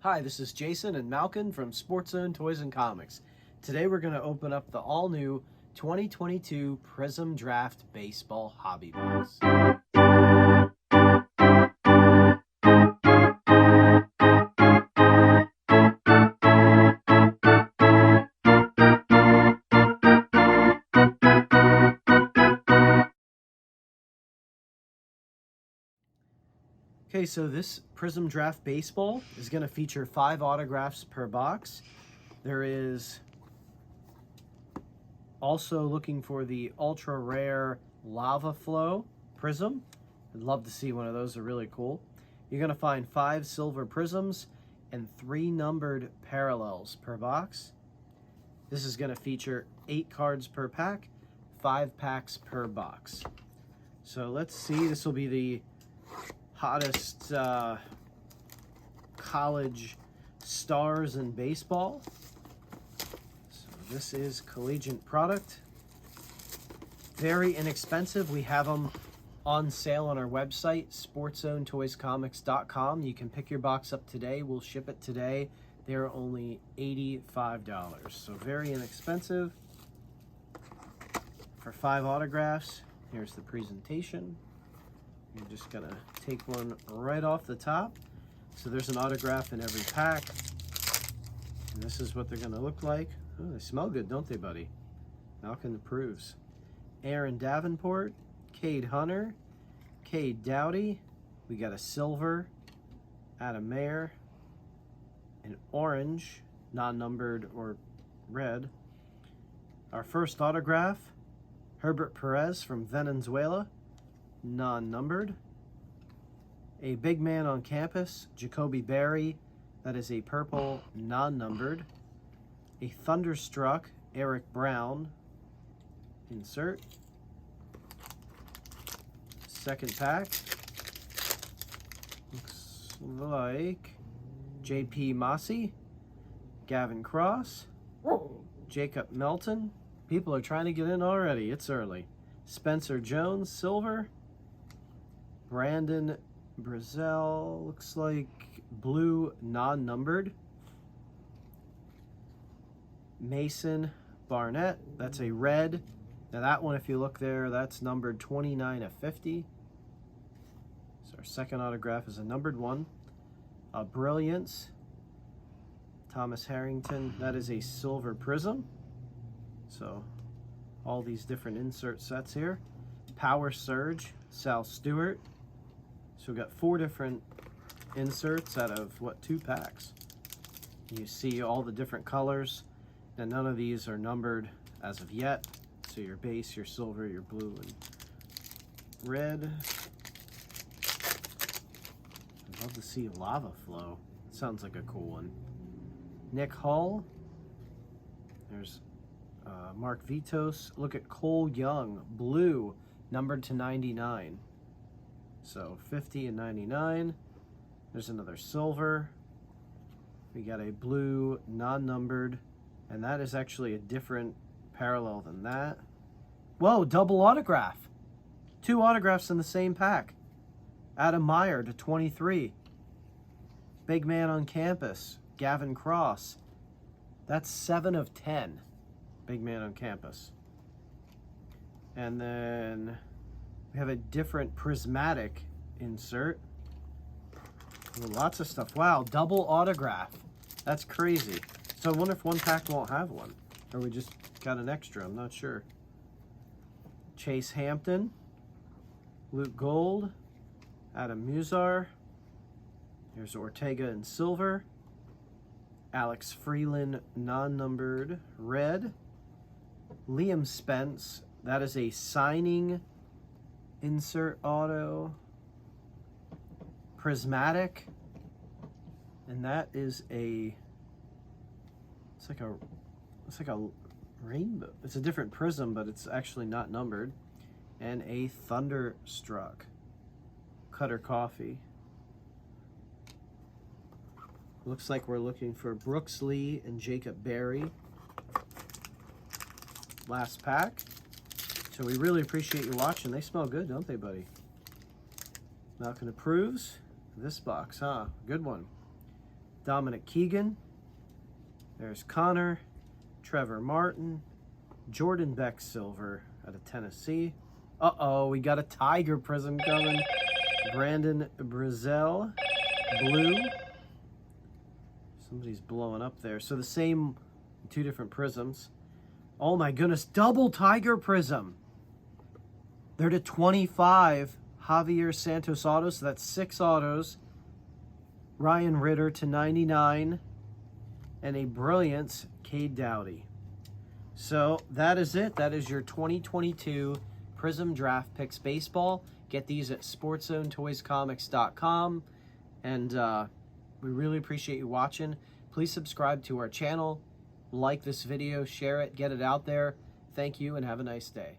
Hi, this is Jason and Malcolm from Sports Zone Toys and Comics. Today we're going to open up the all-new 2022 Prizm Draft Baseball Hobby Box. Okay, so this Prizm Draft Baseball is going to feature 5 autographs per box. There is also looking for the ultra rare Lava Flow Prizm. I'd love to see one of those. They're really cool. You're going to find 5 silver Prizms and 3 numbered parallels per box. This is going to feature 8 cards per pack, 5 packs per box. So let's see. This will be the hottest college stars in baseball. So this is collegiate product. Very inexpensive. We have them on sale on our website, sportszonetoyscomics.com. You can pick your box up today. We'll ship it today. They're only $85. So very inexpensive. For 5 autographs, here's the presentation. You're just gonna take one right off the top. So there's an autograph in every pack. And this is what they're gonna look like. Oh, they smell good, don't they, buddy? Malcolm approves. Aaron Davenport, Cade Hunter, Cade Doughty. We got a silver, Adam Mayer, an orange, non-numbered or red. Our first autograph, Herbert Perez from Venezuela, non-numbered. A big man on campus, Jacoby Berry, that is a purple, non-numbered. A Thunderstruck, Eric Brown, insert. Second pack, looks like J.P. Massey, Gavin Cross, Jacob Melton. People are trying to get in already, it's early. Spencer Jones, silver. Brandon Brazel, looks like blue, non-numbered. Mason Barnett, that's a red. Now that one, if you look there, that's numbered 29/50. So our second autograph is a numbered one. Brilliance, Thomas Harrington, that is a silver Prizm. So all these different insert sets here. Power Surge, Sal Stewart. So we've got 4 different inserts out of, what, 2 packs. You see all the different colors, and none of these are numbered as of yet. So your base, your silver, your blue, and red. I'd love to see Lava Flow. Sounds like a cool one. Nick Hull. There's Mark Vitos. Look at Cole Young, blue, numbered to 99. So 50 and 99. There's another silver. We got a blue, non-numbered, and that is actually a different parallel than that. Whoa, double autograph. 2 autographs in the same pack. Adam Meyer to 23. Big man on campus, Gavin Cross. That's 7 of 10. Big man on campus. And then we have a different prismatic insert. Lots of stuff. Wow, double autograph. That's crazy. So I wonder if one pack won't have one. Or we just got an extra, I'm not sure. Chase Hampton, Luke Gold, Adam Musar. Here's Ortega in silver. Alex Freeland, non-numbered, red. Liam Spence, that is a signing insert auto. Prismatic, and that is a, it's like a rainbow. It's a different prism, but it's actually not numbered. And a Thunderstruck, Cutter Coffee. Looks like we're looking for Brooks Lee and Jacob Berry. Last pack. So we really appreciate you watching. They smell good, don't they, buddy? Malcolm approves. This box, huh? Good one. Dominic Keegan. There's Connor, Trevor Martin, Jordan Beck Silver out of Tennessee. Uh-oh, we got a Tiger Prism coming. Brandon Brazel, blue. Somebody's blowing up there. So the same, two different prisms. Oh my goodness, double Tiger Prism. They're to 25. Javier Santos autos, so that's 6 autos. Ryan Ritter to 99. And a Brilliance, Cade Dowdy. So that is it. That is your 2022 Prizm Draft Picks Baseball. Get these at sportzonetoyscomics.com. And we really appreciate you watching. Please subscribe to our channel. Like this video. Share it. Get it out there. Thank you and have a nice day.